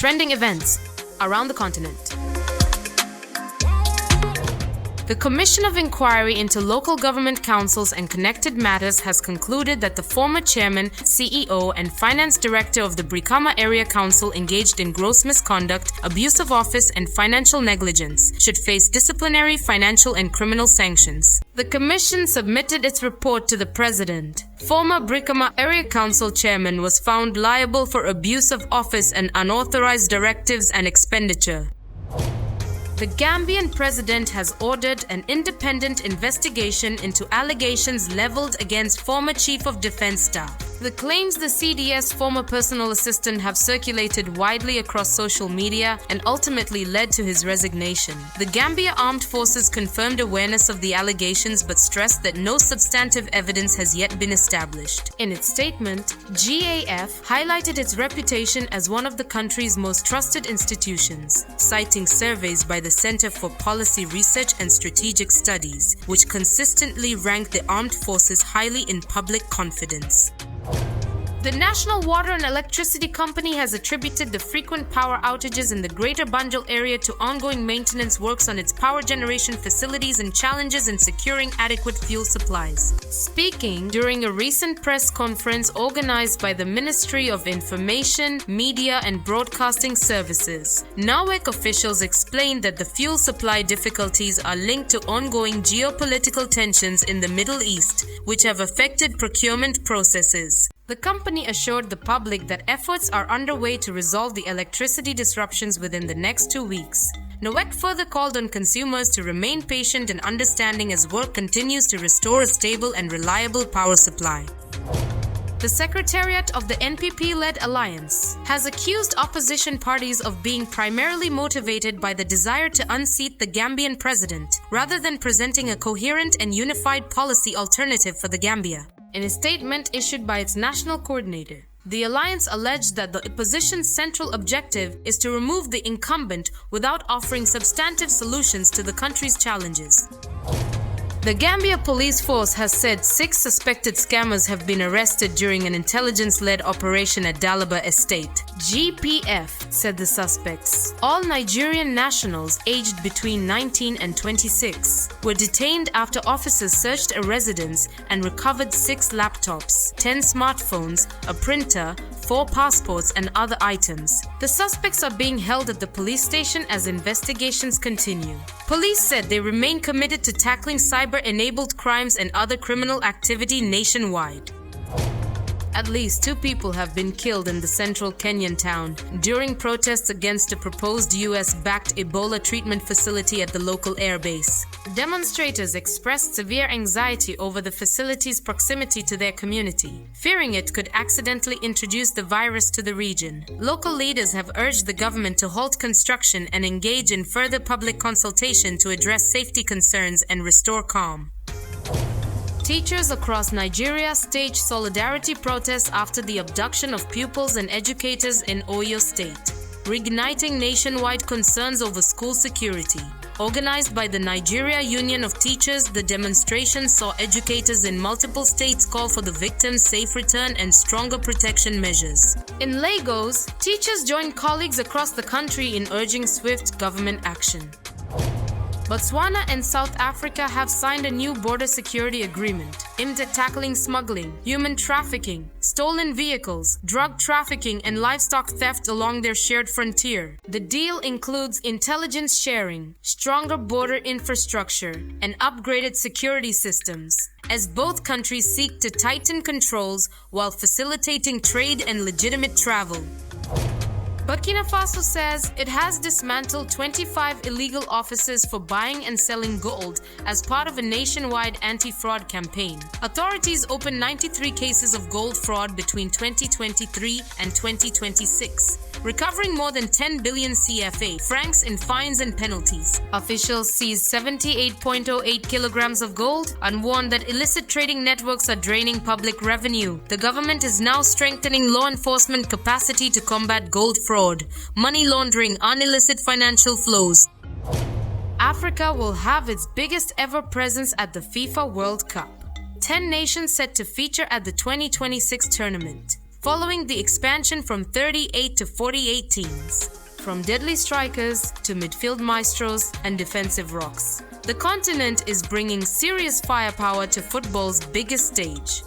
Trending events around the continent. The Commission of Inquiry into Local Government Councils and Connected Matters has concluded that the former chairman, CEO, and finance director of the Brikama Area Council engaged in gross misconduct, abuse of office, and financial negligence should face disciplinary, financial, and criminal sanctions. The Commission submitted its report to the President. Former Brikama Area Council chairman was found liable for abuse of office and unauthorized directives and expenditure. The Gambian president has ordered an independent investigation into allegations leveled against former Chief of Defense Staff. The claims the CDS former personal assistant have circulated widely across social media and ultimately led to his resignation. The Gambia Armed Forces confirmed awareness of the allegations but stressed that no substantive evidence has yet been established. In its statement, GAF highlighted its reputation as one of the country's most trusted institutions, citing surveys by the Center for Policy Research and Strategic Studies, which consistently rank the armed forces highly in public confidence. The National Water and Electricity Company has attributed the frequent power outages in the Greater Banjul area to ongoing maintenance works on its power generation facilities and challenges in securing adequate fuel supplies. Speaking during a recent press conference organized by the Ministry of Information, Media and Broadcasting Services, NAWEC officials explained that the fuel supply difficulties are linked to ongoing geopolitical tensions in the Middle East, which have affected procurement processes. The company assured the public that efforts are underway to resolve the electricity disruptions within the next 2 weeks. NAWEC further called on consumers to remain patient and understanding as work continues to restore a stable and reliable power supply. The Secretariat of the NPP-led alliance has accused opposition parties of being primarily motivated by the desire to unseat the Gambian president, rather than presenting a coherent and unified policy alternative for the Gambia. In a statement issued by its national coordinator, the alliance alleged that the opposition's central objective is to remove the incumbent without offering substantive solutions to the country's challenges. The Gambia police force has said 6 suspected scammers have been arrested during an intelligence-led operation at Dalaba Estate. GPF said the suspects, all Nigerian nationals aged between 19 and 26, were detained after officers searched a residence and recovered 6 laptops, 10 smartphones, a printer, 4 passports and other items. The suspects are being held at the police station as investigations continue. Police said they remain committed to tackling cyber-enabled crimes and other criminal activity nationwide. At least 2 people have been killed in the central Kenyan town during protests against a proposed US-backed Ebola treatment facility at the local airbase. Demonstrators expressed severe anxiety over the facility's proximity to their community, fearing it could accidentally introduce the virus to the region. Local leaders have urged the government to halt construction and engage in further public consultation to address safety concerns and restore calm. Teachers across Nigeria staged solidarity protests after the abduction of pupils and educators in Oyo State, reigniting nationwide concerns over school security. Organized by the Nigeria Union of Teachers, the demonstration saw educators in multiple states call for the victims' safe return and stronger protection measures. In Lagos, teachers joined colleagues across the country in urging swift government action. Botswana and South Africa have signed a new border security agreement aimed at tackling smuggling, human trafficking, stolen vehicles, drug trafficking, and livestock theft along their shared frontier. The deal includes intelligence sharing, stronger border infrastructure, and upgraded security systems, as both countries seek to tighten controls while facilitating trade and legitimate travel. Burkina Faso says it has dismantled 25 illegal offices for buying and selling gold as part of a nationwide anti-fraud campaign. Authorities opened 93 cases of gold fraud between 2023 and 2026, recovering more than 10 billion CFA francs in fines and penalties. Officials seized 78.08 kilograms of gold and warned that illicit trading networks are draining public revenue. The government is now strengthening law enforcement capacity to combat gold fraud, money laundering, and illicit financial flows. Africa will have its biggest ever presence at the FIFA World Cup. 10 nations set to feature at the 2026 tournament. following the expansion from 38 to 48 teams. From deadly strikers to midfield maestros and defensive rocks, the continent is bringing serious firepower to football's biggest stage.